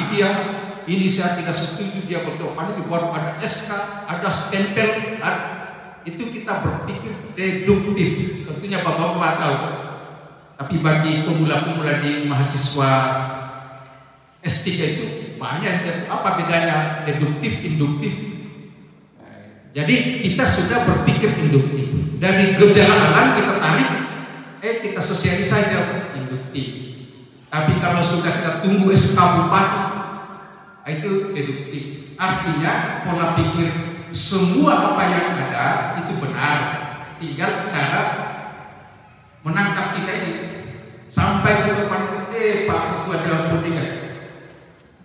panitia ini saya tidak setuju, dia bertemu panitia baru ada SK, ada stempel, itu kita berpikir deduktif. Tentunya bapak-bapak tahu, tapi bagi pemula-pemula di mahasiswa S3 itu banyak. Apa bedanya deduktif, induktif? Jadi kita sudah berpikir induktif. Dari gejala alam kita tarik, kita sosialisasi saja induktif. Tapi kalau sudah kita tunggu SK bupati, itu deduktif. Artinya pola pikir semua apa yang ada itu benar. Tinggal cara menangkap kita ini sampai ke depan. Pak Ketua Dewan Pembinaan,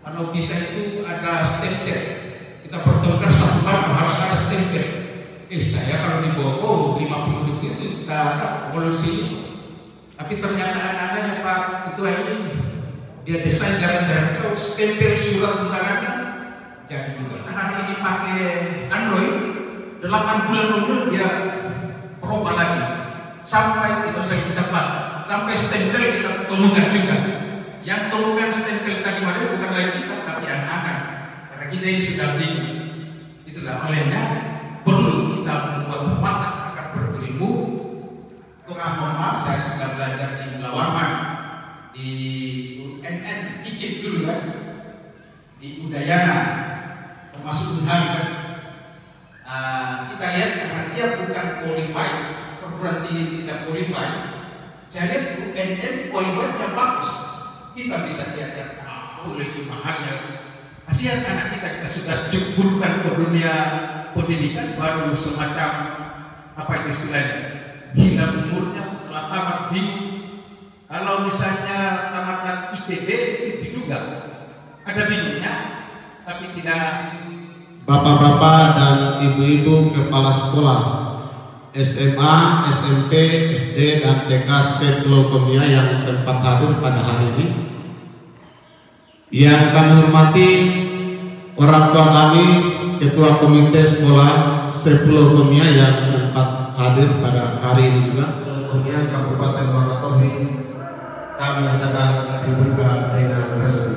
kalau bisa itu ada stempel, kita pertemukan satu malam harus ada stempel. Saya kalau di Bogor 50 itu kita ada polisi. Tapi ternyata anak-anaknya Pak Ketua ini dia desain jalan-jalan kau stempel surat undangannya. Jadi juga tahan ini pakai Android 8 bulan kemudian dia berubah lagi sampai tidak usah kita Pak, sampai stempel kita temukan juga. Yang temukan stempel tadi malam bukan lagi kita tapi anak-anak, karena kita ini sudah bingung. Itulah olehnya perlu kita membuat watak akan berilmu. Mohon saya sudah belajar di Melawarman, di UNN IKIP dulu kan, di Udayana, termasuk Unhal kan. Kita lihat karena dia bukan qualified, perguruan tinggi tidak qualified. Saya lihat UNN qualified-nya bagus. Kita bisa lihat boleh itu mahalnya. Kasihan anak kita sudah ceburkan ke dunia pendidikan baru semacam apa itu istilahnya, gila umurnya setelah tamat bingung. Kalau misalnya tamatan IPB itu diduga ada bingungnya, tapi tidak. Bapak-bapak dan ibu-ibu kepala sekolah SMA, SMP, SD, dan TK Seplokomia yang sempat hadir pada hari ini, yang kami hormati orang tua kami, Ketua Komite Sekolah Seplokomia yang sempat hadir pada hari ini juga, Seplokomia Kabupaten Wakatobi, kami nyatakan dibuka dengan resmi.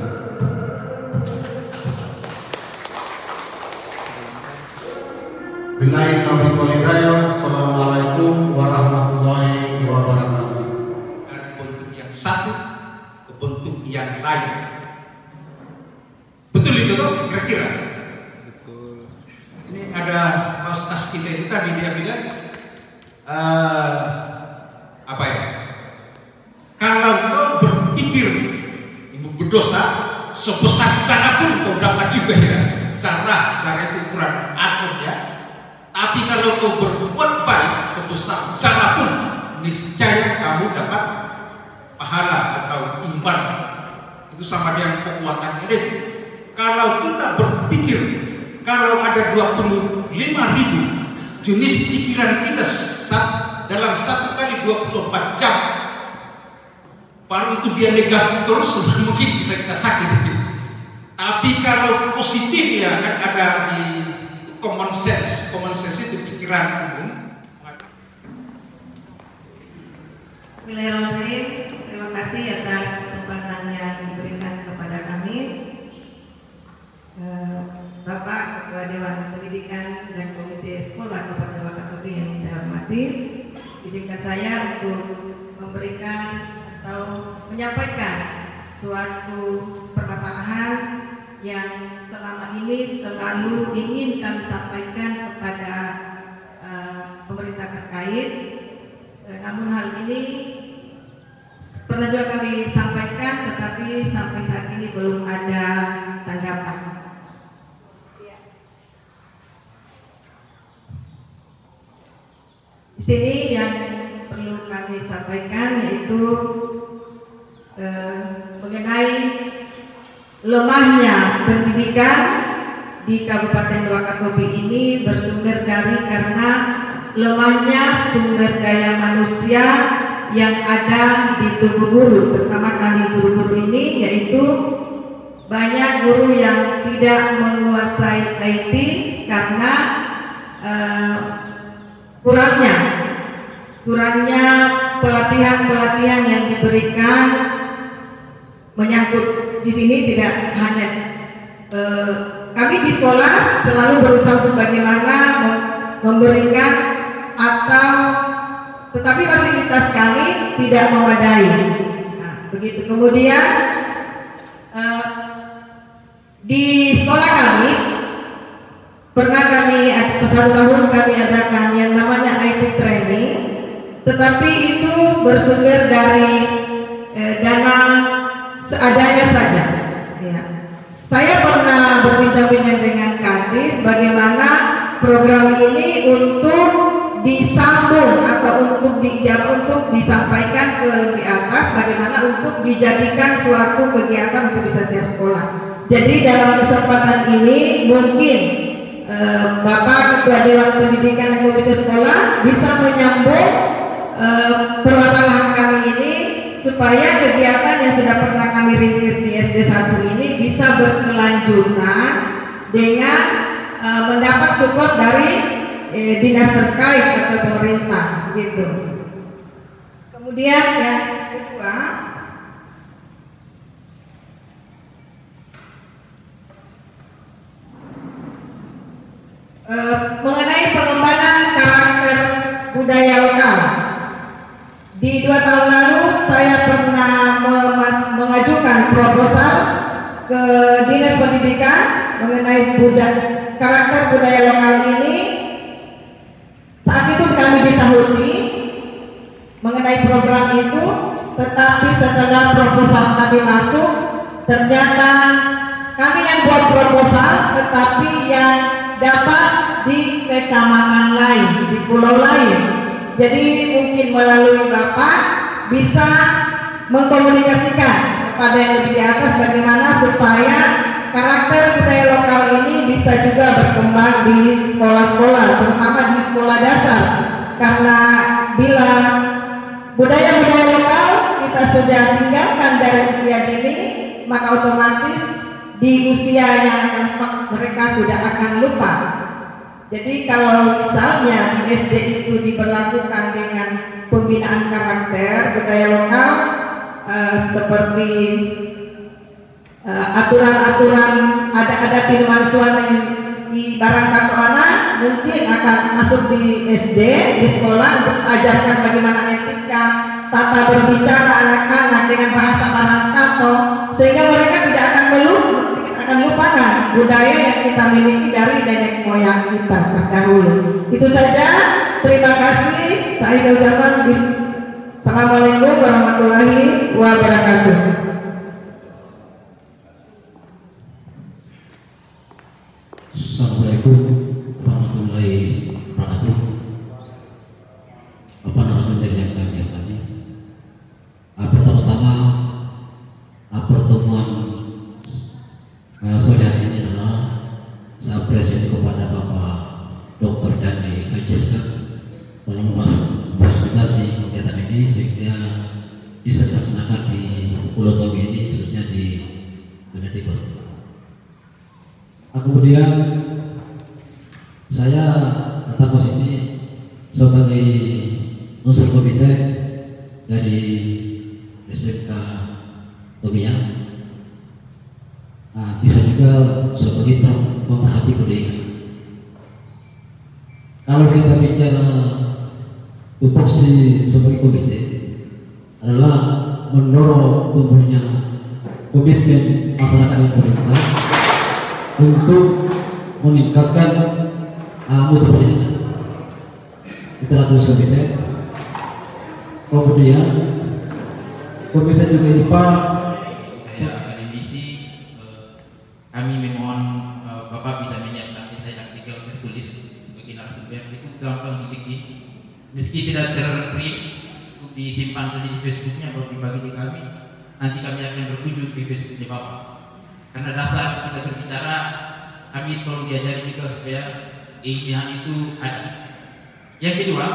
Billahi taufiq wal hidayah. Assalamualaikum warahmatullahi wabarakatuh. Dari bentuk yang satu ke bentuk yang lain. Betul itu tuh kira-kira? Betul. Ini ada ustaz kita itu tadi dia bilang apa ya? Kalau kau berpikir ibu berdosa sebesar sana pun kau dapat juga ya. Sarah itu ukuran atom ya. Tapi kalau kau berbuat baik sebesar sana pun niscaya kamu dapat pahala atau imban. Itu sama dengan kekuatan ini. Kalau kita berpikir kalau ada 25.000 jenis pikiran kita dalam satu kali 24 jam, baru itu dia negatif terus, mungkin bisa kita sakit. Tapi kalau positif ya kan ada di common sense itu pikiran umum. Bismillahirrahmanirrahim. Terima kasih atas kesempatan yang diberikan kepada kami, Bapak Ketua Dewan Pendidikan dan Komite Sekolah Kabupaten Wakatobi yang saya hormati. Izinkan saya untuk memberikan atau menyampaikan suatu permasalahan yang selama ini selalu ingin kami sampaikan kepada pemerintah terkait. Namun hal ini pernah juga kami sampaikan, tetapi sampai saat ini belum ada tanggapan. Di sini yang perlu kami sampaikan yaitu mengenai lemahnya pendidikan di Kabupaten Wakatobi ini bersumber dari karena lemahnya sumber daya manusia yang ada di tubuh guru, terutama kami guru-guru ini, yaitu banyak guru yang tidak menguasai IT karena kurangnya pelatihan yang diberikan menyangkut di sini tidak hanya kami di sekolah selalu berusaha untuk bagaimana memberikan atau tetapi fasilitas kami tidak memadai. Nah, begitu. Kemudian di sekolah kami pernah satu tahun kami adakan yang namanya IT training, tetapi itu bersumber dari dana seadanya saja. Ya. Saya pernah berbincang-bincang dengan Kadis bagaimana program ini untuk disambung atau untuk disampaikan ke lebih atas, bagaimana untuk dijadikan suatu kegiatan untuk di setiap sekolah. Jadi dalam kesempatan ini mungkin Bapak Ketua Dewan Pendidikan dan Komite Sekolah bisa menyambung permasalahan kami ini supaya kegiatan yang sudah pernah kami rintis di SD 1 ini bisa berkelanjutan dengan mendapat support dari dinas terkait atau pemerintah gitu. Kemudian yang kedua, mengenai pengembangan karakter budaya lokal. Di 2 tahun lalu saya pernah mengajukan proposal ke Dinas Pendidikan mengenai karakter budaya lokal ini. Saat itu kami disahuti mengenai program itu, tetapi setelah proposal kami masuk, ternyata kami yang buat proposal, tetapi yang dapat di kecamatan lain, di pulau lain. Jadi mungkin melalui Bapak bisa mengkomunikasikan kepada yang lebih di atas bagaimana supaya karakter budaya lokal ini bisa juga berkembang di sekolah-sekolah, terutama di sekolah dasar. Karena bila budaya-budaya lokal kita sudah tinggalkan dari usia dini, maka otomatis di usia yang akan mereka sudah akan lupa. Jadi kalau misalnya di SD itu diberlakukan dengan pembinaan karakter budaya lokal seperti aturan-aturan ada firman suara di barang katoana mungkin akan masuk di SD, di sekolah untuk ajarkan bagaimana etika, tata berbicara anak-anak dengan bahasa barang kato, sehingga mereka tidak akan lupakan budaya yang kita miliki dari nenek moyang kita terdahulu. Itu saja. Terima kasih. Saya ucapkan Assalamualaikum warahmatullahi wabarakatuh. Assalamualaikum warahmatullahi wabarakatuh. Bapak narasumber yang kami hormati, pertama-tama pertemuan sore hari ini adalah saya apresiasi kepada Bapak Dr. Dhani Haji telah memfasilitasi kegiatan ini sehingga bisa dilaksanakan di Pulau Tobi ini, khususnya di Dunia Timur. Kemudian saya datang ke sini sebagai unsur komite dari SMK Tobiang, bisa juga sebagai pemerhati pendidikan. Kalau kita bicara tupoksi sebagai komite adalah mendorong tumbuhnya komitmen masyarakat dan pemerintah untuk meningkatkan mutu pendidikan. Itulah tugas komite. Kemudian komite juga ini Pak akademisi, kami memohon Bapak bisa menyiapkan desain artikel tertulis sebagai narasumber, itu gampang dibikin, meski tidak terprint, cukup disimpan saja di Facebooknya atau dibagi di kami. Nanti kami akan berkunjung di Facebooknya Bapak. Karena dasar kita berbicara, kami perlu diajari juga supaya keilmihan itu ada. Yang kedua,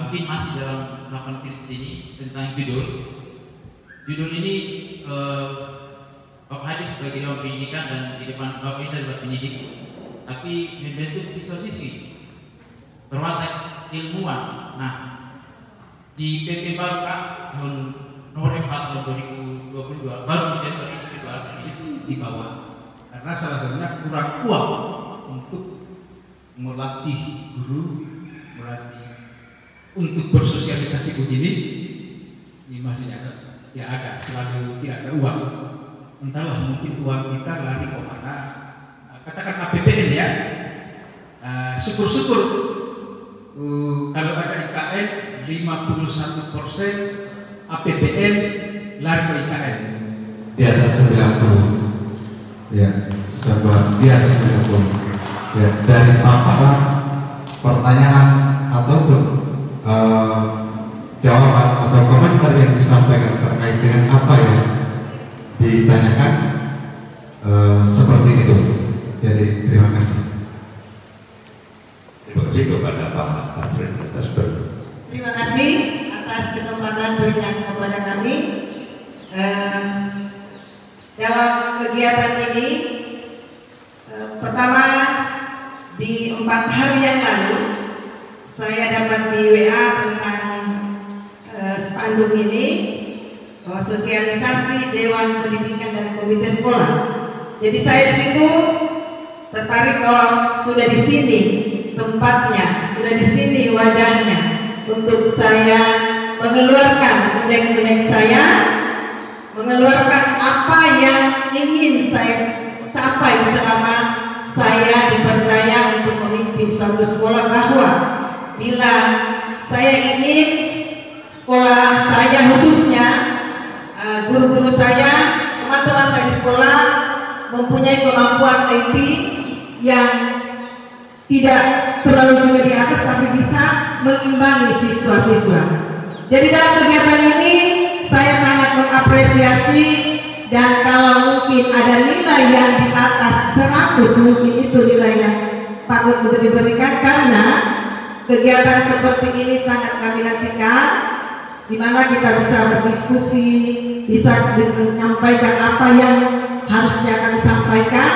mungkin masih dalam tahapan kritis ini tentang judul. Judul ini Bapak hadir sebagai Dewan Pendidikan dan di depan Bapak ini adalah pendidik, tapi membentuk siswa-siswi berwatak ilmuwan. Nah, di PP baru tahun nomor 4 tahun 2022 baru di Januari karena salah satunya kurang uang untuk melatih guru, melatih untuk bersosialisasi begini. Ini masih ada, ya ada, selalu tidak ada uang. Entahlah, mungkin uang kita lari ke mana. Katakan APBN ya. Syukur-syukur kalau ada IKN 51% APBN lari ke IKN. Di atas 90, ya, di atas 90. Ya, dari paparan pertanyaan ataupun jawaban atau komentar yang disampaikan terkait dengan apa yang ditanyakan seperti itu. Jadi terima kasih. Terima kasih kepada Pak Alfred atas Terima kasih atas kesempatan berikan kepada kami. Dalam kegiatan ini, pertama di 4 hari yang lalu saya dapat di WA tentang spanduk ini, bahwa sosialisasi Dewan Pendidikan dan Komite Sekolah. Jadi saya di situ tertarik bahwa sudah di sini tempatnya, sudah di sini wadahnya untuk saya mengeluarkan unek-unek saya, mengeluarkan apa yang ingin saya capai selama saya dipercaya untuk memimpin suatu sekolah, bahwa bila saya ingin sekolah saya khususnya guru-guru saya, teman-teman saya di sekolah mempunyai kemampuan IT yang tidak terlalu juga di atas, tapi bisa mengimbangi siswa-siswa. Jadi dalam kegiatan ini saya sangat mengapresiasi, dan kalau mungkin ada nilai yang di atas 100, mungkin itu nilai yang patut untuk diberikan, karena kegiatan seperti ini sangat kami nantikan, di mana kita bisa berdiskusi, bisa menyampaikan apa yang harusnya kami sampaikan,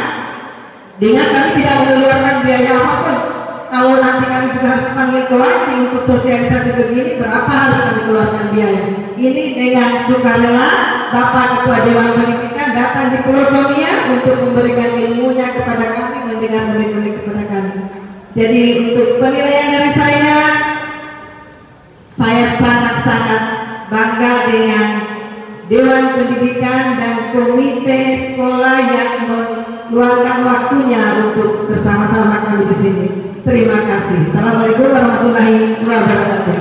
dengan kami tidak mengeluarkan biaya apapun. Kalau nanti kami juga harus panggil ke Lancing untuk sosialisasi begini, berapa harus kami keluarkan biaya? Ini dengan sukarela Bapak Ketua Dewan Pendidikan datang di Pulau Tomia untuk memberikan ilmunya kepada kami, mendengar unek-unek kepada kami. Jadi untuk penilaian dari saya sangat-sangat bangga dengan Dewan Pendidikan dan Komite Sekolah yang meluangkan waktunya untuk bersama-sama kami di sini. Terima kasih. Assalamualaikum warahmatullahi wabarakatuh.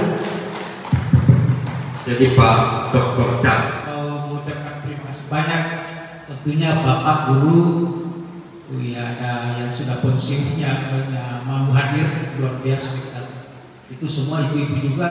Jadi Pak Dr. Dan mengucapkan terima kasih banyak tentunya Bapak Guru, ya ada yang sudah pensiunnya, mampu hadir luar biasa. Itu semua ibu-ibu juga.